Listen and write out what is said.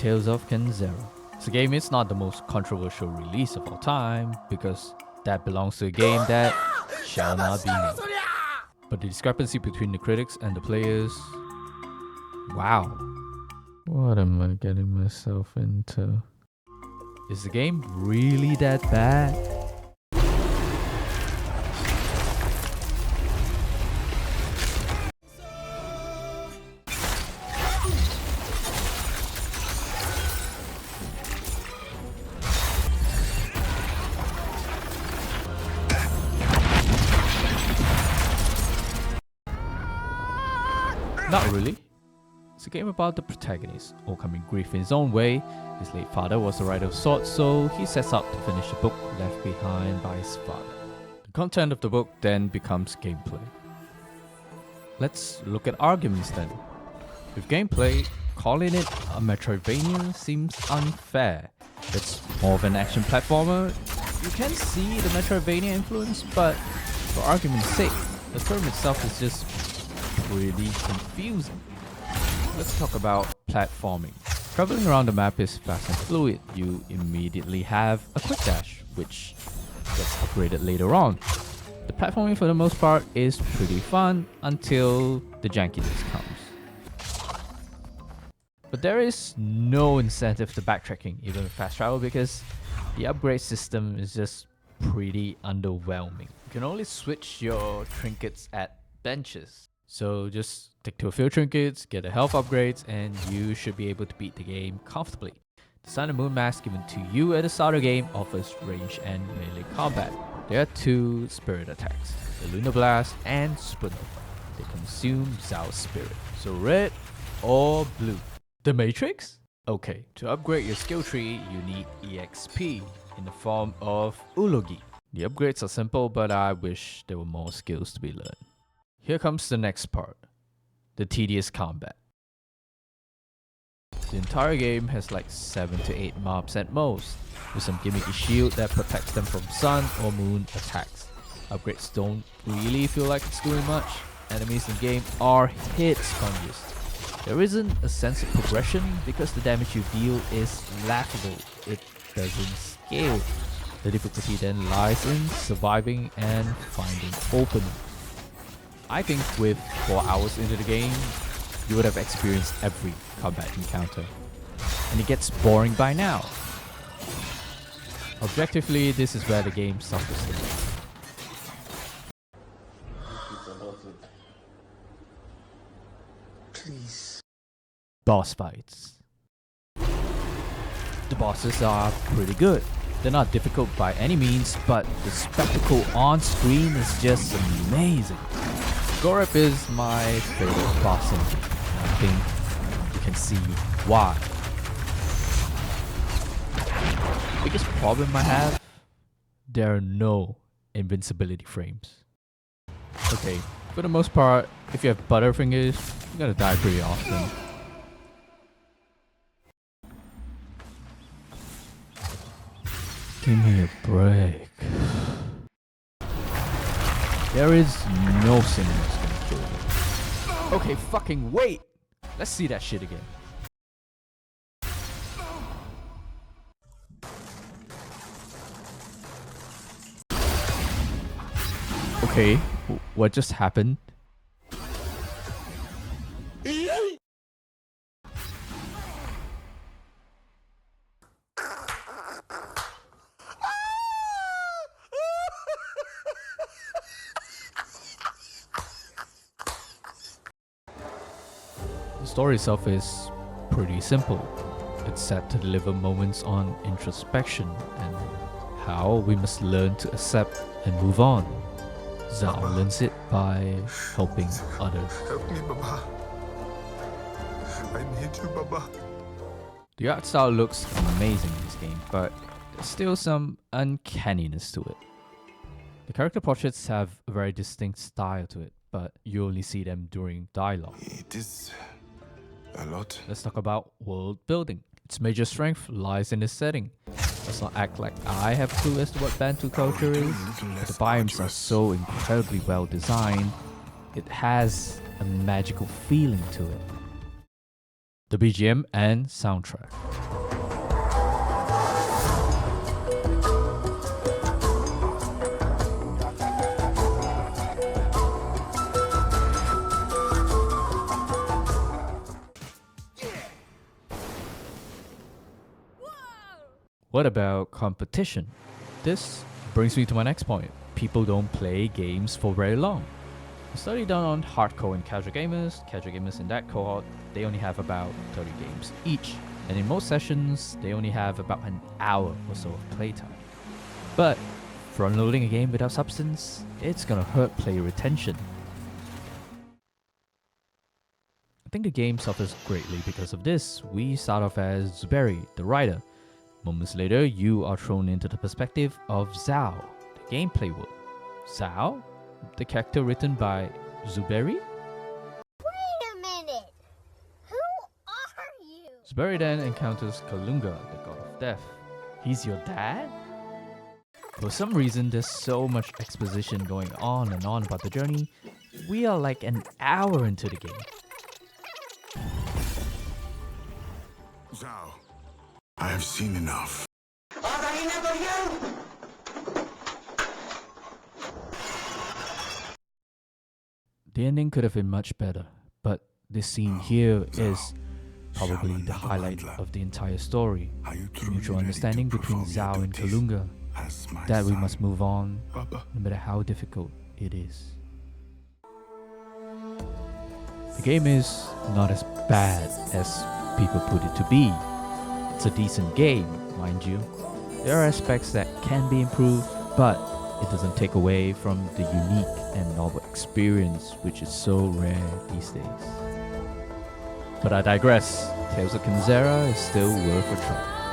Tales of Kenzera. This game is not the most controversial release of all time because that belongs to a game that shall not be named. But the discrepancy between the critics and the players, wow. What am I getting myself into? Is the game really that bad? Not really. It's a game about the protagonist, overcoming grief in his own way. His late father was a writer of sorts, so he sets out to finish the book left behind by his father. The content of the book then becomes gameplay. Let's look at arguments then. With gameplay, calling it a Metroidvania seems unfair. It's more of an action platformer. You can see the Metroidvania influence, but for argument's sake, the term itself is just pretty confusing. Let's talk about platforming. Traveling around the map is fast and fluid. You immediately have a quick dash, which gets upgraded later on. The platforming for the most part is pretty fun until the jankiness comes. But there is no incentive to backtracking even with fast travel because the upgrade system is just pretty underwhelming. You can only switch your trinkets at benches. So just stick to a few trinkets, get the health upgrades, and you should be able to beat the game comfortably. The Sun and Moon mask given to you at the start of the game offers range and melee combat. There are two spirit attacks, the Lunar Blast and Splinter. They consume Zhao's spirit. So red or blue? The Matrix? Okay, to upgrade your skill tree, you need EXP in the form of Ulogi. The upgrades are simple, but I wish there were more skills to be learned. Here comes the next part, the tedious combat. The entire game has like 7 to 8 mobs at most, with some gimmicky shield that protects them from sun or moon attacks. Upgrades don't really feel like it's doing much. Enemies in game are hit sponges. There isn't a sense of progression because the damage you deal is laughable. It doesn't scale. The difficulty then lies in surviving and finding openings. I think with 4 hours into the game, you would have experienced every combat encounter. And it gets boring by now. Objectively, this is where the game suffers the most. Please. Boss fights. The bosses are pretty good. They're not difficult by any means, but the spectacle on screen is just amazing. Gorep is my favorite boss in the game. I think you can see why. Biggest problem I have, there are no invincibility frames. Okay, for the most part, if you have butterfingers, you're gonna die pretty often. Give me a break. There is no sin that's gonna kill you. Okay, fucking wait! Let's see that shit again. Okay, what just happened? The story itself is pretty simple. It's set to deliver moments on introspection and how we must learn to accept and move on. Zhao learns it by helping others. Help me, Baba. I need you, Baba. The art style looks amazing in this game, but there's still some uncanniness to it. The character portraits have a very distinct style to it, but you only see them during dialogue. It is a lot. Let's talk about world building. Its major strength lies in its setting. Let's not act like I have a clue as to what Bantu culture is. The biomes are so incredibly well designed, it has a magical feeling to it. the BGM and soundtrack. What about competition? This brings me to my next point. People don't play games for very long. A study done on hardcore and casual gamers in that cohort, they only have about 30 games each. And in most sessions, they only have about an hour or so of playtime. But front-loading a game without substance, it's gonna hurt player retention. I think the game suffers greatly because of this. We start off as Zuberi, the writer. Moments later, you are thrown into the perspective of Zhao, the gameplay world. Zhao? The character written by Zuberi? Wait a minute! Who are you? Zuberi then encounters Kalunga, the god of death. He's your dad? For some reason, there's so much exposition going on and on about the journey. We are like an hour into the game. Zhao, I have seen enough. The ending could have been much better, but this scene here is probably the highlight of the entire story. Mutual understanding between Zhao and Kalunga, that we must move on, no matter how difficult it is. The game is not as bad as people put it to be. It's a decent game, mind you. There are aspects that can be improved, but it doesn't take away from the unique and novel experience which is so rare these days. But I digress. Tales of Kenzera is still worth a try.